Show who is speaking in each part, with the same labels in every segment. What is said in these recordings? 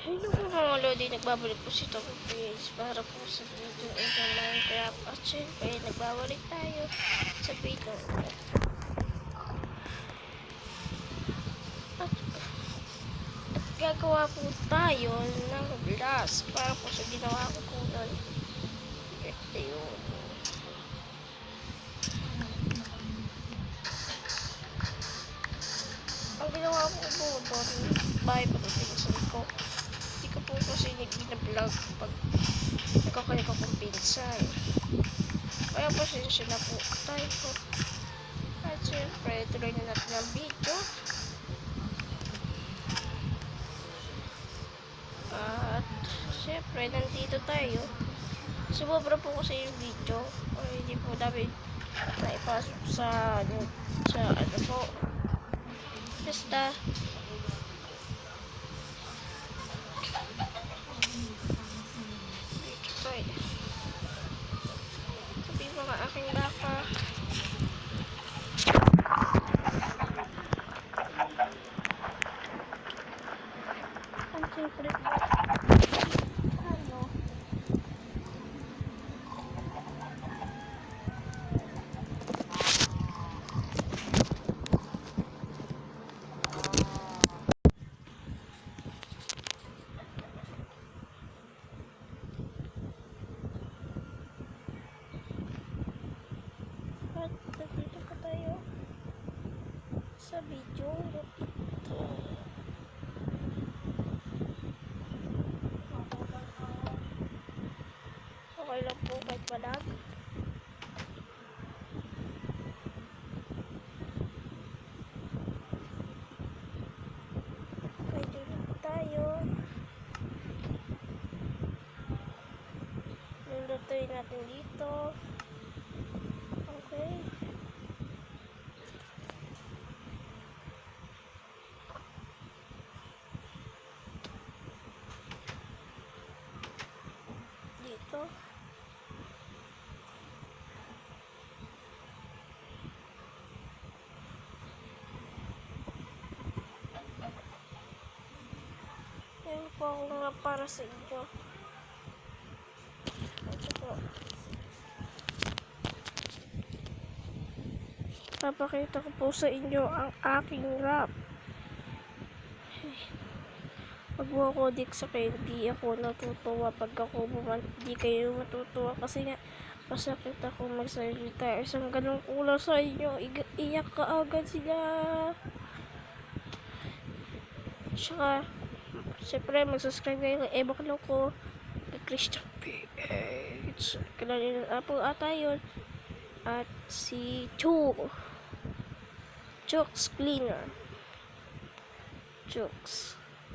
Speaker 1: Hello po mga lodi, nagbabalik po si Topo PH para po sa video ito Minecraft at syempre nagbabalik tayo sa video at gagawa po tayo ng glass para po sa ginawa ko po nun. Ito yun. Ang ginawa ko po doon, bahay pa doon pinsan ko. Hindi ko po kasi nag-vlog pag nagkakaliko kong pinsan. Kaya pasensya na po tayo po. At syempre, tuloy na natin ang video. At syempre, nandito tayo. Sumobra po kasi yung video. O hindi po namin naipasok sa ano po. Basta. Dito tayo. Sabi mga aking baka. Ang syempre po. Ano? At dito po tayo sa video. Ito. Okay lang po kahit malag. Pwede na po tayo. Lulutuin natin dito. Okay. Dito. Yan po ako nga para sa inyo. Ito po. Papakita ko po sa inyo ang aking rap. Pag mo dik sa kayo, hindi ako natutuwa. Pag ako hindi kayo matutuwa kasi nga masakit ako magsalita. Isang ganong kulang sa inyo, iyak ka agad sila. Tsaka siyempre mag-subscribe kayo kay Eva Kaloko, kay Christian PH, kanalin ng Apple ata yun, at si Chooks Cleaner,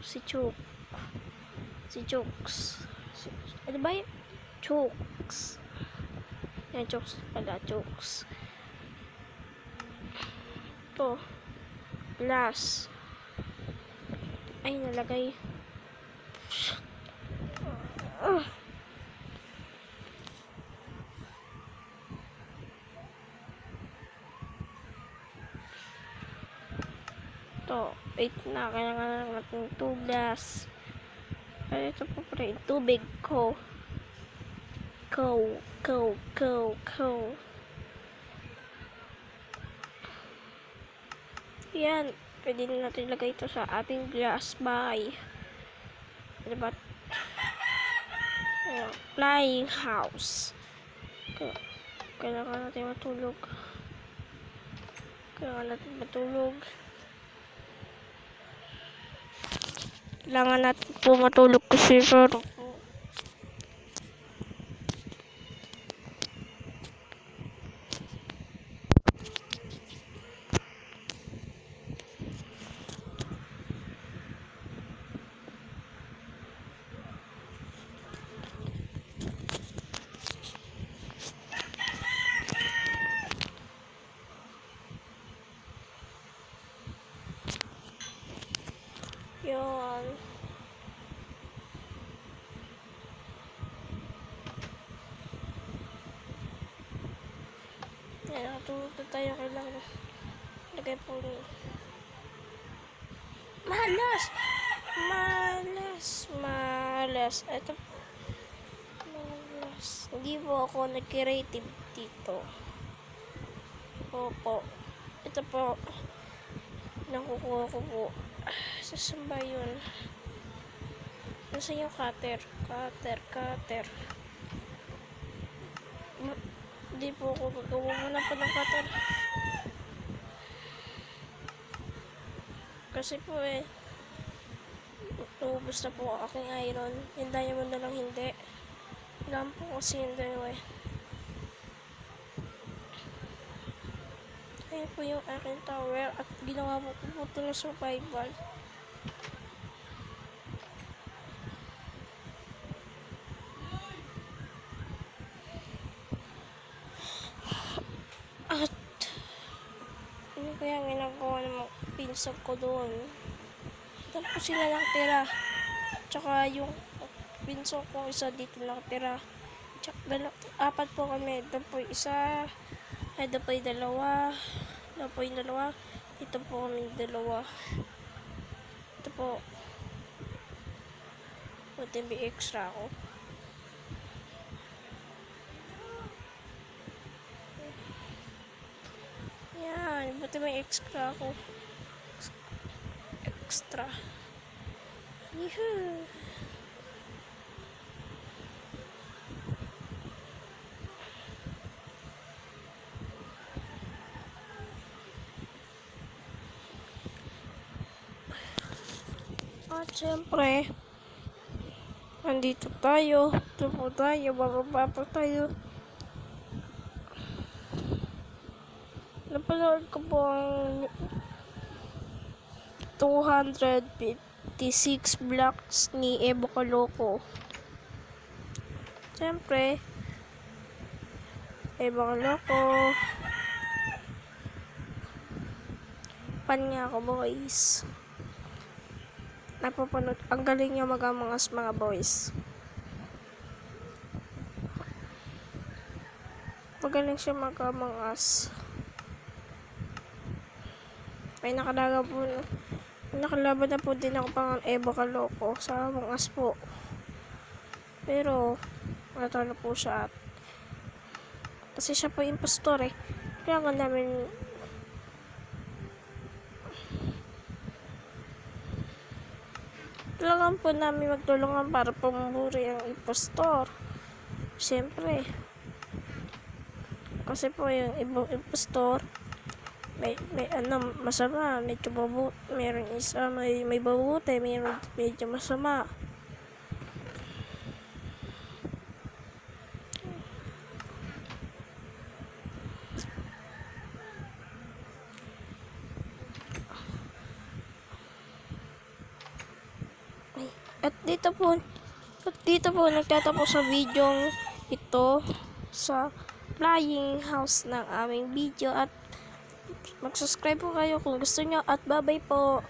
Speaker 1: si Chooks, ano ba yun? Chooks yan, Chooks pala, Chooks. Ito glass ay nalagay ito, wait na, kailangan natin 2 glass. Ay, ito po pala yung tubig ko. Yan, pwede na natin ilagay ito sa ating glass by diba? Flying house. Kailangan natin matulog. Kailangan natin po matulog kasi pero yun. Yan, natulog na tayo. Kailangan lagay po malas Malas. Ito, malas. Hindi po ako nag-creative dito. Opo. Ito po, nakukuha ko po. Saan ba yun? Nasaan yung cutter? Cutter. Hindi po ako gagawa muna po ng cutter. Kasi po naubos na po ang aking iron. Yung diamond na lang hindi. Alam po kasi yung dalawa Ayan po yung aking tower at ginawa po po ito na survival. At ano kaya ginagawa ng mga pinsag ko doon? Doon po sila nakatira. Tsaka yung pinsag ko isa dito nakatira. Tsaka apat po kami. Doon po isa. Ay, doon po yung dalawa. Doon po yung dalawa. Dito po kami dalawa. Ito po. Buti may extra ako. Yan. Buti may extra ako. Extra. Yuhuu. At syempre, andito tayo. Ito po tayo. Bababa po tayo. Napanood ko po ang 256 blocks ni Evo Kaloko. Siyempre, Evo Kaloko. Fan niya ako, boys. Napapanood. Ang galing niya mag-amangas, mga boys. Magaling siya mag-amangas. May nakalaban na po din ako pang Evo Kaloko sa Among Us po. Pero, natalo po siya. Kasi siya po impostor Kailangan namin kailangan po namin magtulungan para pumuri ang impostor. Siyempre. Kasi po yung ibang impostor may masama, medyo mabuti, meron isa may mabuti, meron medyo masama. At dito po nagtatapos sa video ito sa flying house ng aming video at mag-subscribe po kayo kung gusto nyo at bye-bye po.